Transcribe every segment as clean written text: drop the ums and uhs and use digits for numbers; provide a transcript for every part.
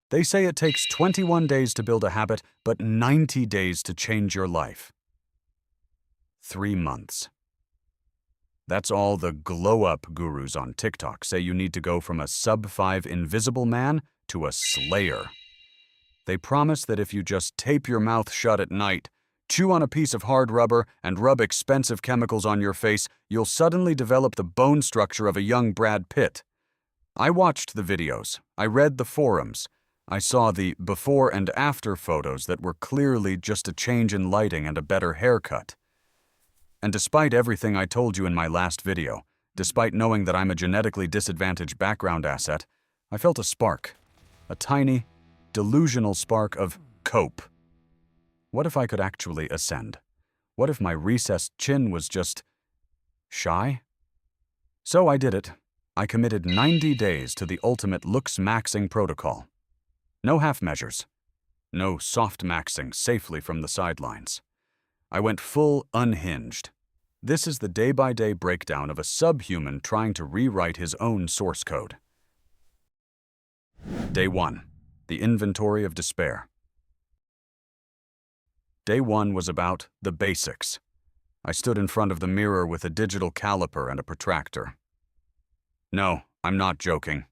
They say it takes 21 days to build a habit, but 90 days to change your life. 3 months. That's all the glow-up gurus on TikTok say you need to go from a sub-5 invisible man to a slayer. They promise that if you just tape your mouth shut at night, chew on a piece of hard rubber, and rub expensive chemicals on your face, you'll suddenly develop the bone structure of a young Brad Pitt. I watched the videos. I read the forums. I saw the before and after photos that were clearly just a change in lighting and a better haircut. And despite everything I told you in my last video, despite knowing that I'm a genetically disadvantaged background asset, I felt a spark. A tiny, delusional spark of cope. What if I could actually ascend? What if my recessed chin was just shy? So I did it. I committed 90 days to the ultimate LOOKSMAXXIng protocol. No half measures. No soft maxing safely from the sidelines. I went full unhinged. This is the day-by-day breakdown of a subhuman trying to rewrite his own source code. Day 1. The inventory of despair. Day 1 was about the basics. I stood in front of the mirror with a digital caliper and a protractor. No, I'm not joking.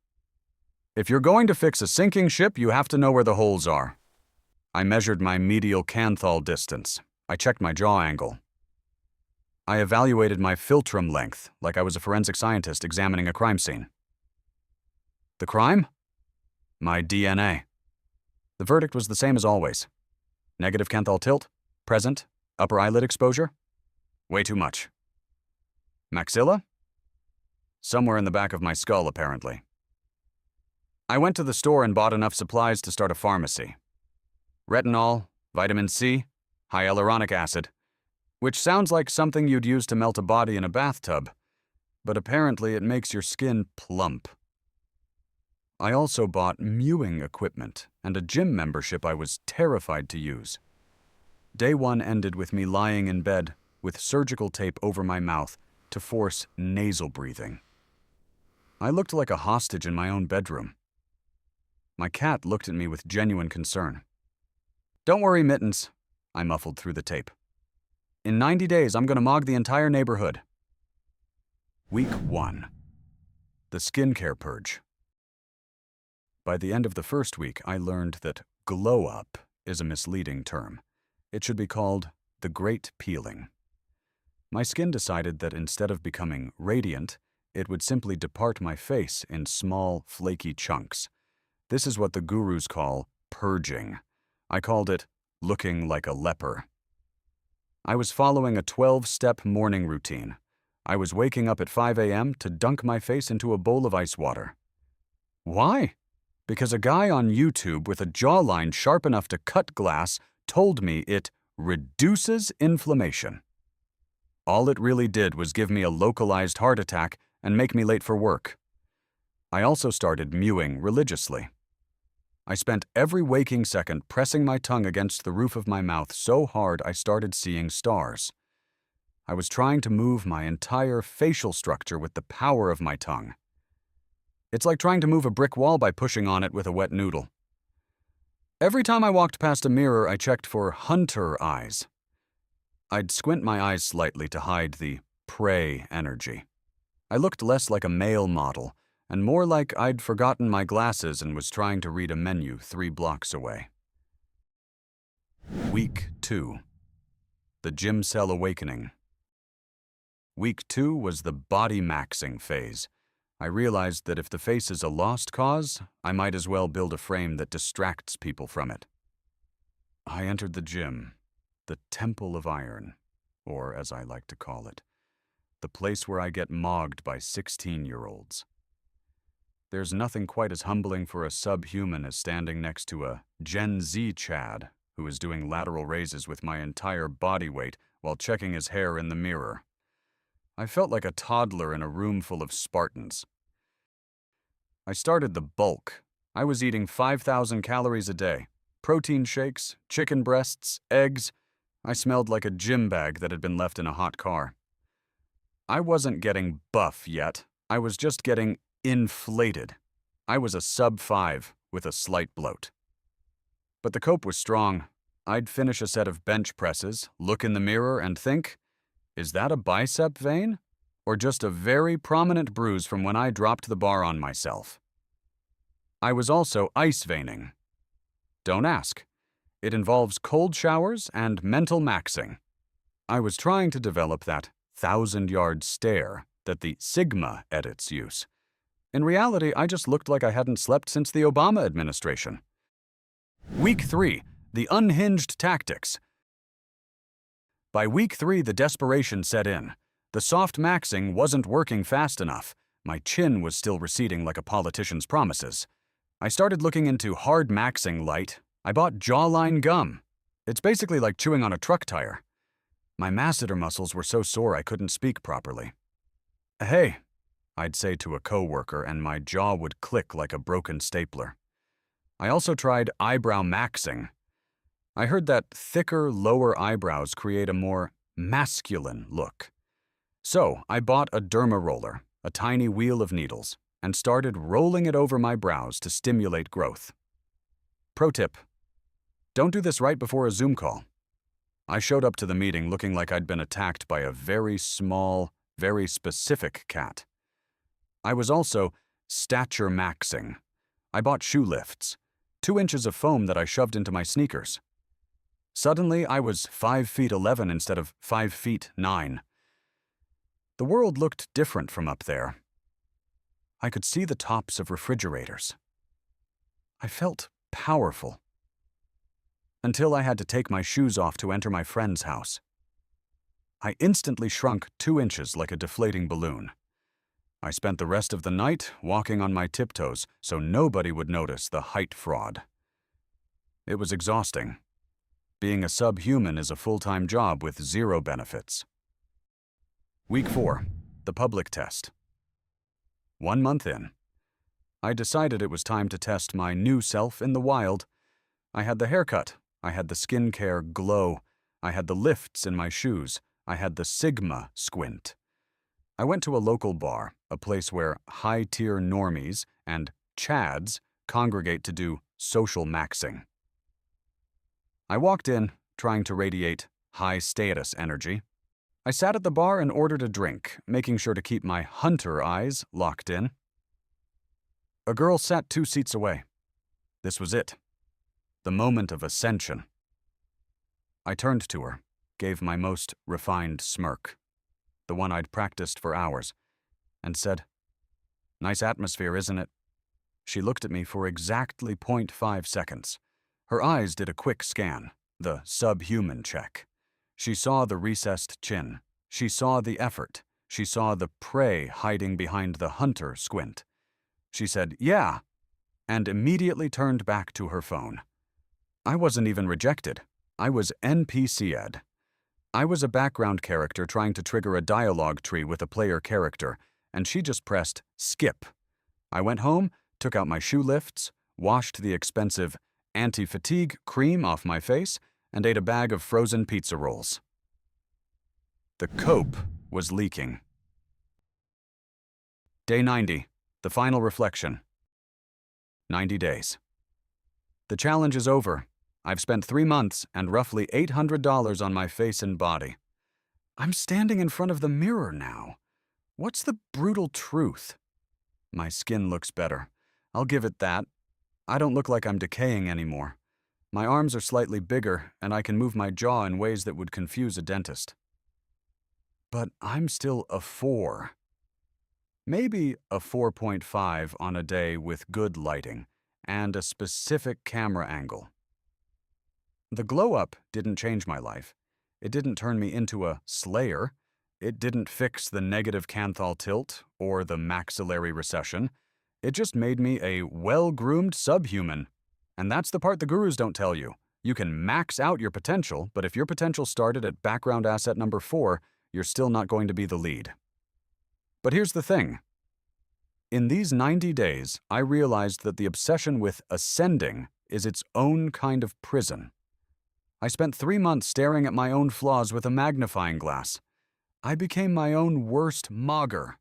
If you're going to fix a sinking ship, you have to know where the holes are. I measured my medial canthal distance. I checked my jaw angle. I evaluated my philtrum length like I was a forensic scientist examining a crime scene. The crime? My DNA. The verdict was the same as always. Negative canthal tilt, present, upper eyelid exposure. Way too much. Maxilla? Somewhere in the back of my skull, apparently. I went to the store and bought enough supplies to start a pharmacy. Retinol, vitamin C, hyaluronic acid, which sounds like something you'd use to melt a body in a bathtub, but apparently it makes your skin plump. I also bought mewing equipment and a gym membership I was terrified to use. Day 1 ended with me lying in bed with surgical tape over my mouth to force nasal breathing. I looked like a hostage in my own bedroom. My cat looked at me with genuine concern. "Don't worry, Mittens," I muffled through the tape. "In 90 days, I'm going to mog the entire neighborhood." Week 1. The Skincare Purge. By the end of the first week, I learned that glow up is a misleading term. It should be called the Great Peeling. My skin decided that instead of becoming radiant, it would simply depart my face in small, flaky chunks. This is what the gurus call purging. I called it looking like a leper. I was following a 12-step morning routine. I was waking up at 5 a.m. to dunk my face into a bowl of ice water. Why? Because a guy on YouTube with a jawline sharp enough to cut glass told me it reduces inflammation. All it really did was give me a localized heart attack and make me late for work. I also started mewing religiously. I spent every waking second pressing my tongue against the roof of my mouth so hard I started seeing stars. I was trying to move my entire facial structure with the power of my tongue. It's like trying to move a brick wall by pushing on it with a wet noodle. Every time I walked past a mirror, I checked for hunter eyes. I'd squint my eyes slightly to hide the prey energy. I looked less like a male model and more like I'd forgotten my glasses and was trying to read a menu 3 blocks away. Week 2. The Gymcel Awakening. Week 2 was the body maxing phase. I realized that if the face is a lost cause, I might as well build a frame that distracts people from it. I entered the gym, the Temple of Iron, or as I like to call it, the place where I get mogged by 16-year-olds. There's nothing quite as humbling for a subhuman as standing next to a Gen Z Chad who is doing lateral raises with my entire body weight while checking his hair in the mirror. I felt like a toddler in a room full of Spartans. I started the bulk. I was eating 5,000 calories a day, protein shakes, chicken breasts, eggs. I smelled like a gym bag that had been left in a hot car. I wasn't getting buff yet. I was just getting inflated. I was a sub-5, with a slight bloat. But the cope was strong. I'd finish a set of bench presses, look in the mirror, and think, is that a bicep vein? Or just a very prominent bruise from when I dropped the bar on myself? I was also ice veining. Don't ask. It involves cold showers and mental maxing. I was trying to develop that 1,000-yard stare that the Sigma edits use. In reality, I just looked like I hadn't slept since the Obama administration. Week 3, the Unhinged Tactics. By week 3, the desperation set in. The soft maxing wasn't working fast enough. My chin was still receding like a politician's promises. I started looking into hard maxing light. I bought jawline gum. It's basically like chewing on a truck tire. My masseter muscles were so sore I couldn't speak properly. Hey, I'd say to a coworker, and my jaw would click like a broken stapler. I also tried eyebrow maxing. I heard that thicker, lower eyebrows create a more masculine look. So I bought a derma roller, a tiny wheel of needles, and started rolling it over my brows to stimulate growth. Pro tip: don't do this right before a Zoom call. I showed up to the meeting looking like I'd been attacked by a very small, very specific cat. I was also stature-maxxing. I bought shoe lifts, 2 inches of foam that I shoved into my sneakers. Suddenly, I was 5 feet 11 instead of 5 feet 9. The world looked different from up there. I could see the tops of refrigerators. I felt powerful. Until I had to take my shoes off to enter my friend's house. I instantly shrunk 2 inches like a deflating balloon. I spent the rest of the night walking on my tiptoes so nobody would notice the height fraud. It was exhausting. Being a subhuman is a full-time job with 0 benefits. Week 4, the public test. 1 month in, I decided it was time to test my new self in the wild. I had the haircut, I had the skincare glow, I had the lifts in my shoes, I had the Sigma squint. I went to a local bar, a place where high-tier normies and chads congregate to do social maxing. I walked in, trying to radiate high-status energy. I sat at the bar and ordered a drink, making sure to keep my hunter eyes locked in. A girl sat 2 seats away. This was it. The moment of ascension. I turned to her, gave my most refined smirk, the one I'd practiced for hours, and said, "Nice atmosphere, isn't it?" She looked at me for exactly 0.5 seconds. Her eyes did a quick scan, the subhuman check. She saw the recessed chin. She saw the effort. She saw the prey hiding behind the hunter squint. She said, "Yeah," and immediately turned back to her phone. I wasn't even rejected. I was NPC'd. I was a background character trying to trigger a dialogue tree with a player character, and she just pressed skip. I went home, took out my shoe lifts, washed the expensive anti-fatigue cream off my face, and ate a bag of frozen pizza rolls. The cope was leaking. Day 90, the final reflection. 90 days. The challenge is over. I've spent 3 months and roughly $800 on my face and body. I'm standing in front of the mirror now. What's the brutal truth? My skin looks better. I'll give it that. I don't look like I'm decaying anymore. My arms are slightly bigger, and I can move my jaw in ways that would confuse a dentist. But I'm still a 4. Maybe a 4.5 on a day with good lighting and a specific camera angle. The glow-up didn't change my life. It didn't turn me into a slayer. It didn't fix the negative canthal tilt or the maxillary recession. It just made me a well-groomed subhuman. And that's the part the gurus don't tell you. You can max out your potential, but if your potential started at background asset number 4, you're still not going to be the lead. But here's the thing. In these 90 days, I realized that the obsession with ascending is its own kind of prison. I spent 3 months staring at my own flaws with a magnifying glass. I became my own worst mogger.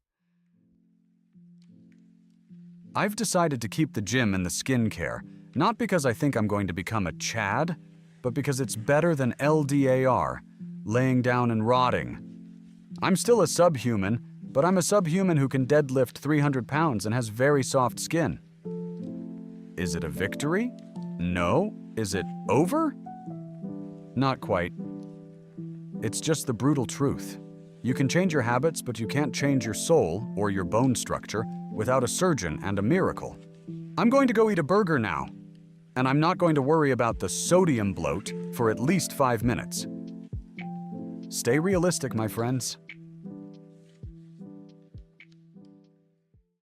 I've decided to keep the gym and the skincare, not because I think I'm going to become a Chad, but because it's better than LDAR, laying down and rotting. I'm still a subhuman, but I'm a subhuman who can deadlift 300 pounds and has very soft skin. Is it a victory? No. Is it over? Not quite. It's just the brutal truth. You can change your habits, but you can't change your soul or your bone structure without a surgeon and a miracle. I'm going to go eat a burger now, and I'm not going to worry about the sodium bloat for at least 5 minutes. Stay realistic, my friends.